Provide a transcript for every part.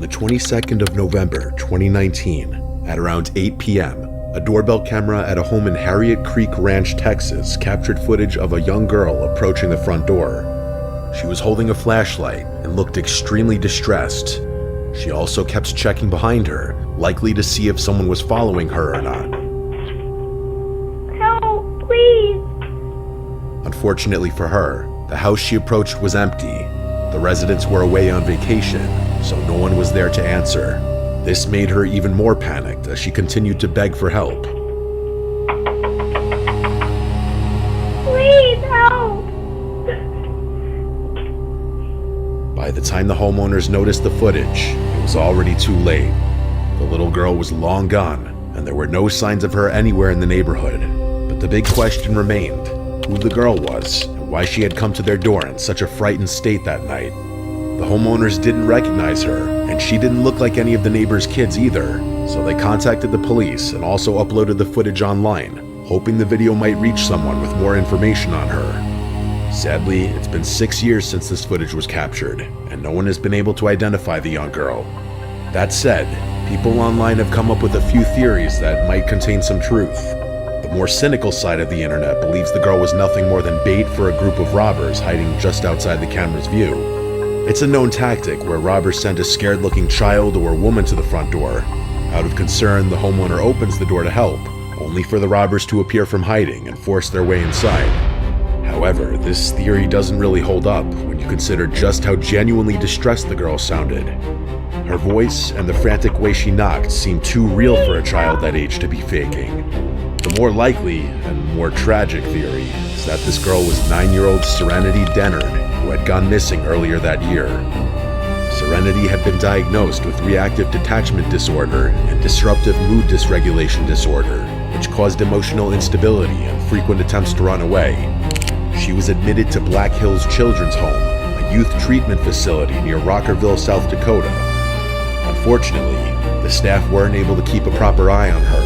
the 22nd of November, 2019, at around 8 p.m., a doorbell camera at a home in Harriet Creek Ranch, Texas, captured footage of a young girl approaching the front door. She was holding a flashlight and looked extremely distressed. She also kept checking behind her, likely to see if someone was following her or not. Help, please! Unfortunately for her, the house she approached was empty. The residents were away on vacation, so no one was there to answer. This made her even more panicked as she continued to beg for help. Please help! By the time the homeowners noticed the footage, it was already too late. The little girl was long gone, and there were no signs of her anywhere in the neighborhood. But the big question remained: who the girl was, and why she had come to their door in such a frightened state that night. The homeowners didn't recognize her, and she didn't look like any of the neighbors' kids either, so they contacted the police and also uploaded the footage online, hoping the video might reach someone with more information on her. Sadly, it's been 6 years since this footage was captured, and no one has been able to identify the young girl. That said, people online have come up with a few theories that might contain some truth. The more cynical side of the internet believes the girl was nothing more than bait for a group of robbers hiding just outside the camera's view. It's a known tactic where robbers send a scared-looking child or woman to the front door. Out of concern, the homeowner opens the door to help, only for the robbers to appear from hiding and force their way inside. However, this theory doesn't really hold up when you consider just how genuinely distressed the girl sounded. Her voice and the frantic way she knocked seemed too real for a child that age to be faking. The more likely and more tragic theory is that this girl was 9-year-old Serenity Dennard, who had gone missing earlier that year. Serenity had been diagnosed with reactive detachment disorder and disruptive mood dysregulation disorder, which caused emotional instability and frequent attempts to run away. She was admitted to Black Hills Children's Home, a youth treatment facility near Rockerville, South Dakota. Unfortunately, the staff weren't able to keep a proper eye on her,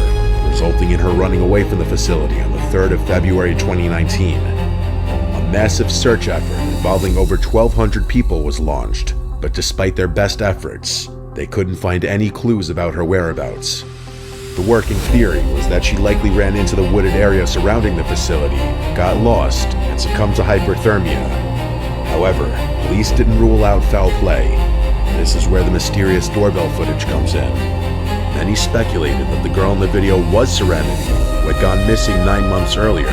resulting in her running away from the facility on the 3rd of February 2019. A massive search effort involving over 1,200 people was launched, but despite their best efforts, they couldn't find any clues about her whereabouts. The working theory was that she likely ran into the wooded area surrounding the facility, got lost, and succumbed to hyperthermia. However, police didn't rule out foul play. This is where the mysterious doorbell footage comes in. Many speculated that the girl in the video was Serenity, who had gone missing 9 months earlier.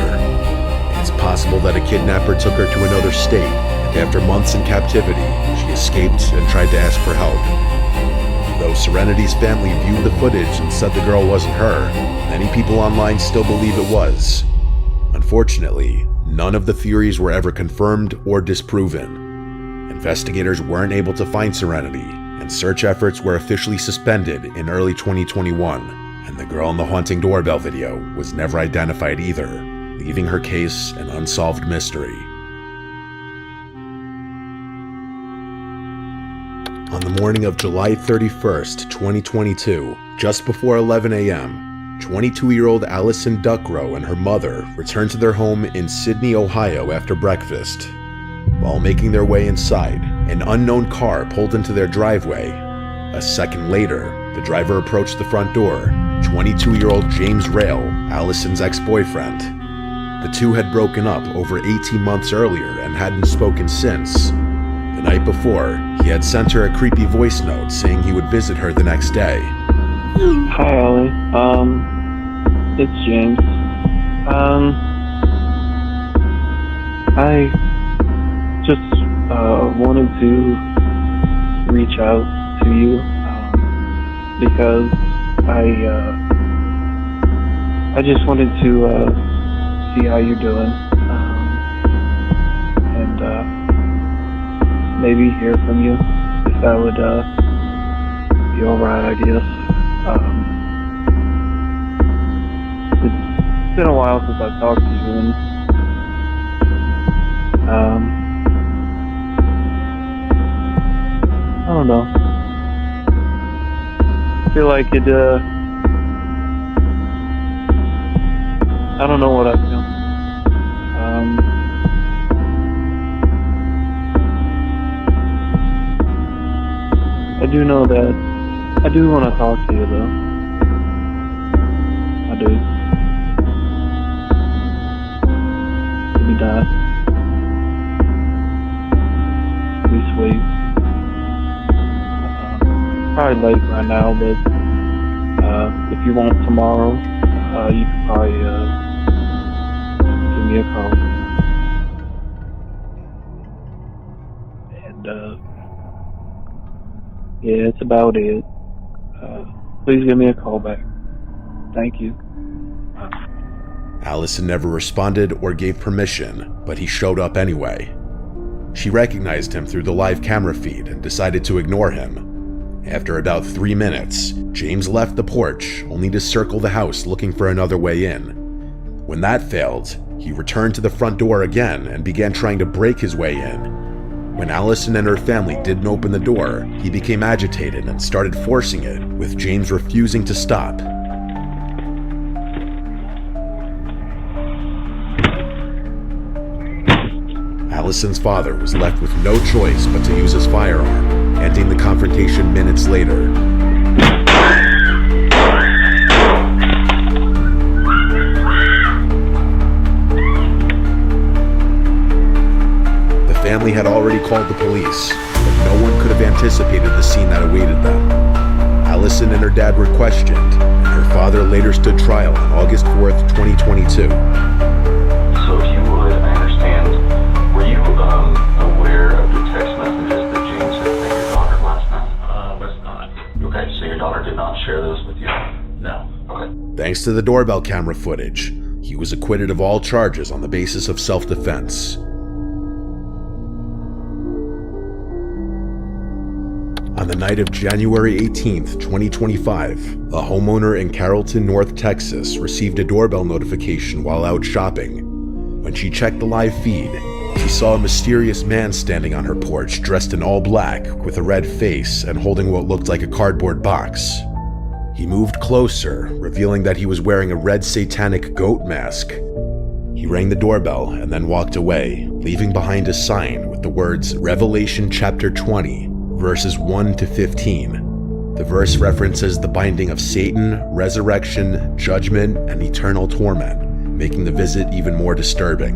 It's possible that a kidnapper took her to another state, and after months in captivity, she escaped and tried to ask for help. Though Serenity's family viewed the footage and said the girl wasn't her, many people online still believe it was. Unfortunately, none of the theories were ever confirmed or disproven. Investigators weren't able to find Serenity, and search efforts were officially suspended in early 2021, and the girl in the haunting doorbell video was never identified either, leaving her case an unsolved mystery. On the morning of July 31st, 2022, just before 11 a.m., 22-year-old Allison Duckrow and her mother returned to their home in Sydney, Ohio after breakfast. While making their way inside, an unknown car pulled into their driveway. A second later, the driver approached the front door, 22-year-old James Rail, Allison's ex-boyfriend. The two had broken up over 18 months earlier and hadn't spoken since. The night before, he had sent her a creepy voice note saying he would visit her the next day. Hi, Allie. It's James. I just wanted to reach out to you because I just wanted to see how you're doing and maybe hear from you if that would be alright, I guess. It's been a while since I've talked to you, and I don't know. I feel like it, I don't know what I feel. I do know that I do want to talk to you, though. I do. Be nice. Be sweet. Probably late right now, but if you want tomorrow, you can probably give me a call. And yeah, that's about it. Please give me a call back. Thank you. Allison never responded or gave permission, but he showed up anyway. She recognized him through the live camera feed and decided to ignore him. After about 3 minutes, James left the porch, only to circle the house looking for another way in. When that failed, he returned to the front door again and began trying to break his way in. When Allison and her family didn't open the door, he became agitated and started forcing it, with James refusing to stop. Allison's father was left with no choice but to use his firearm, ending the confrontation minutes later. The family had already called the police, but no one could have anticipated the scene that awaited them. Allison and her dad were questioned, and her father later stood trial on August 4th, 2022. So if you would, I understand, were you aware of the text messages that James had sent your daughter last night? Was not. Okay, so your daughter did not share those with you? No. Okay. Thanks to the doorbell camera footage, he was acquitted of all charges on the basis of self-defense. On the night of January 18th, 2025, a homeowner in Carrollton, North Texas received a doorbell notification while out shopping. When she checked the live feed, she saw a mysterious man standing on her porch dressed in all black with a red face and holding what looked like a cardboard box. He moved closer, revealing that he was wearing a red satanic goat mask. He rang the doorbell and then walked away, leaving behind a sign with the words Revelation chapter 20, verses 1 to 15. The verse references the binding of Satan, resurrection, judgment, and eternal torment, making the visit even more disturbing.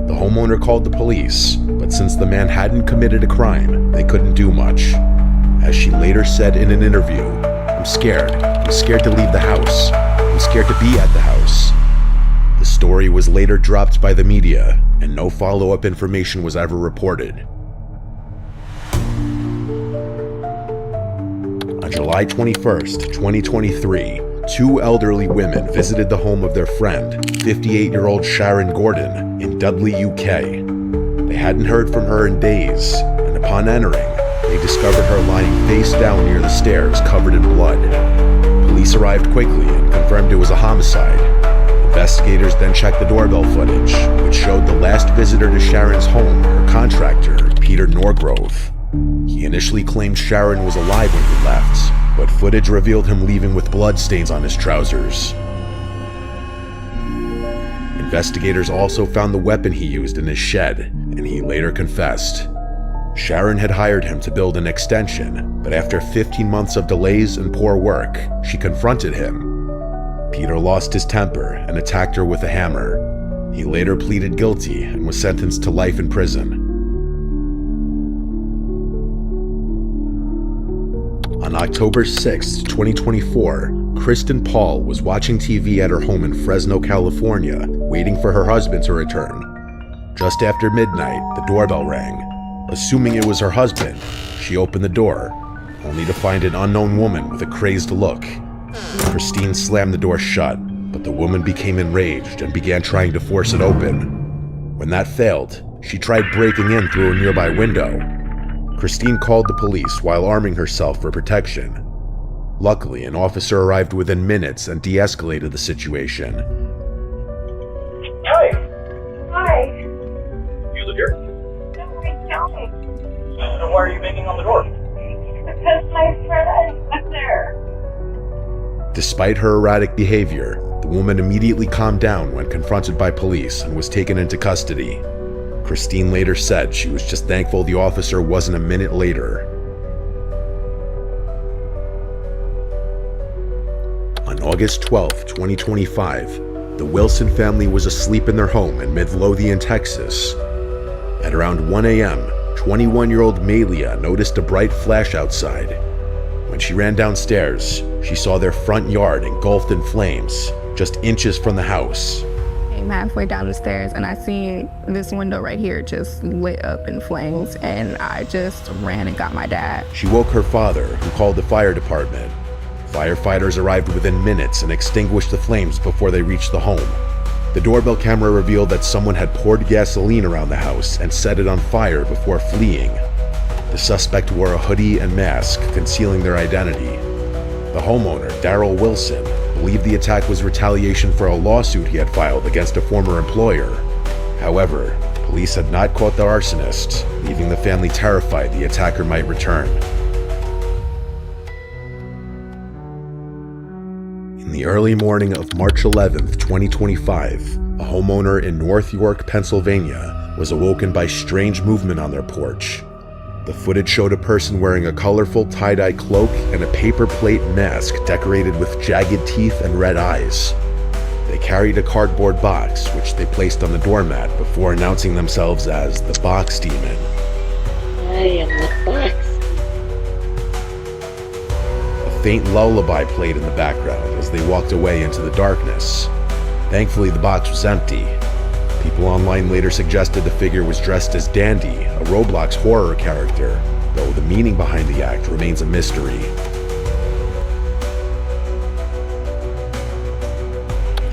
The homeowner called the police, but since the man hadn't committed a crime, they couldn't do much. As she later said in an interview, I'm scared to leave the house. I'm scared to be at the house. The story was later dropped by the media, and no follow-up information was ever reported. On July 21st, 2023, two elderly women visited the home of their friend, 58-year-old Sharon Gordon, in Dudley, UK. They hadn't heard from her in days, and upon entering, they discovered her lying face down near the stairs, covered in blood. Police arrived quickly and confirmed it was a homicide. Investigators then checked the doorbell footage, which showed the last visitor to Sharon's home, her contractor, Peter Norgrove. He initially claimed Sharon was alive when he left, but footage revealed him leaving with bloodstains on his trousers. Investigators also found the weapon he used in his shed, and he later confessed. Sharon had hired him to build an extension, but after 15 months of delays and poor work, she confronted him. Peter lost his temper and attacked her with a hammer. He later pleaded guilty and was sentenced to life in prison. On October 6, 2024, Kristen Paul was watching TV at her home in Fresno, California, waiting for her husband to return. Just after midnight, the doorbell rang. Assuming it was her husband, she opened the door, only to find an unknown woman with a crazed look. Christine slammed the door shut, but the woman became enraged and began trying to force it open. When that failed, she tried breaking in through a nearby window. Christine called the police while arming herself for protection. Luckily, an officer arrived within minutes and de-escalated the situation. Hi. Hi. You live here? No, I don't. Then why are you banging on the door? Because my friend was there. Despite her erratic behavior, the woman immediately calmed down when confronted by police and was taken into custody. Christine later said she was just thankful the officer wasn't a minute later. August 12, 2025, the Wilson family was asleep in their home in Midlothian, Texas. At around 1 a.m., 21-year-old Malia noticed a bright flash outside. When she ran downstairs, she saw their front yard engulfed in flames, just inches from the house. I'm halfway down the stairs and I see this window right here just lit up in flames, and I just ran and got my dad. She woke her father, who called the fire department. Firefighters arrived within minutes and extinguished the flames before they reached the home. The doorbell camera revealed that someone had poured gasoline around the house and set it on fire before fleeing. The suspect wore a hoodie and mask, concealing their identity. The homeowner, Darrell Wilson, believed the attack was retaliation for a lawsuit he had filed against a former employer. However, police had not caught the arsonist, leaving the family terrified the attacker might return. In the early morning of March 11th, 2025, a homeowner in North York, Pennsylvania, was awoken by strange movement on their porch. The footage showed a person wearing a colorful tie-dye cloak and a paper plate mask decorated with jagged teeth and red eyes. They carried a cardboard box, which they placed on the doormat before announcing themselves as the Box Demon. I am the box. A faint lullaby played in the background as they walked away into the darkness. Thankfully, the box was empty. People online later suggested the figure was dressed as Dandy, a Roblox horror character, though the meaning behind the act remains a mystery.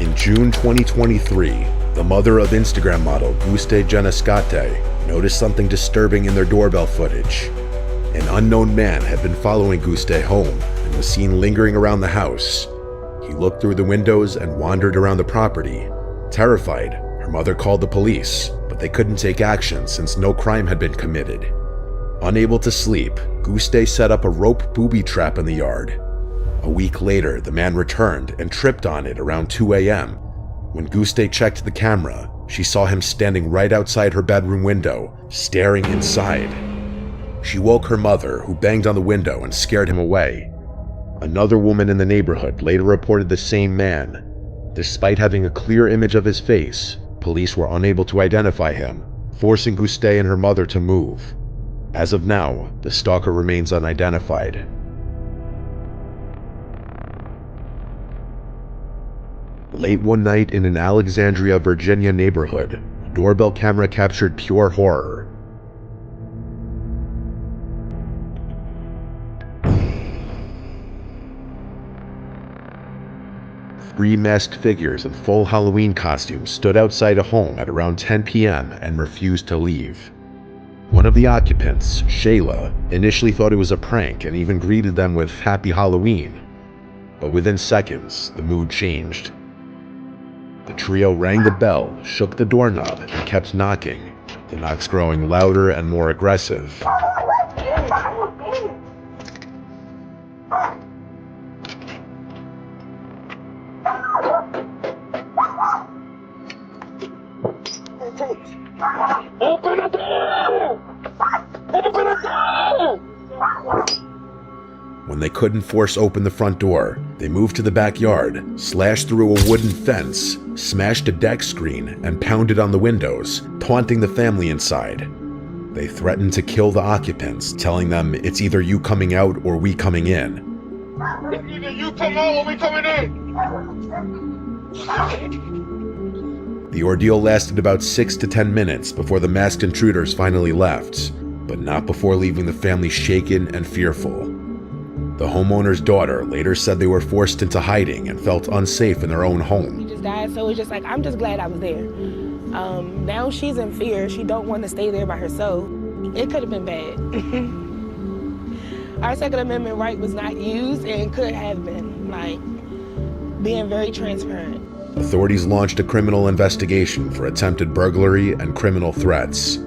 In June 2023, the mother of Instagram model Guste Genescate noticed something disturbing in their doorbell footage. An unknown man had been following Guste home and was seen lingering around the house. He looked through the windows and wandered around the property. Terrified, her mother called the police, but they couldn't take action since no crime had been committed. Unable to sleep, Guste set up a rope booby trap in the yard. A week later, the man returned and tripped on it around 2 a.m. When Guste checked the camera, she saw him standing right outside her bedroom window, staring inside. She woke her mother, who banged on the window and scared him away. Another woman in the neighborhood later reported the same man. Despite having a clear image of his face, police were unable to identify him, forcing Guste and her mother to move. As of now, the stalker remains unidentified. Late one night in an Alexandria, Virginia neighborhood, a doorbell camera captured pure horror. Three masked figures in full Halloween costumes stood outside a home at around 10 p.m. and refused to leave. One of the occupants, Shayla, initially thought it was a prank and even greeted them with Happy Halloween. But within seconds, the mood changed. The trio rang the bell, shook the doorknob, and kept knocking, the knocks growing louder and more aggressive. Open the door! Open the door! When they couldn't force open the front door, they moved to the backyard, slashed through a wooden fence, smashed a deck screen, and pounded on the windows, taunting the family inside. They threatened to kill the occupants, telling them it's either you coming out or we coming in. It's either you come out or we coming in! The ordeal lasted about 6 to 10 minutes before the masked intruders finally left, but not before leaving the family shaken and fearful. The homeowner's daughter later said they were forced into hiding and felt unsafe in their own home. She just died, so it's just like, I'm just glad I was there. Now she's in fear. She don't want to stay there by herself. It could have been bad. Our Second Amendment right was not used and could have been, like, being very transparent. Authorities launched a criminal investigation for attempted burglary and criminal threats.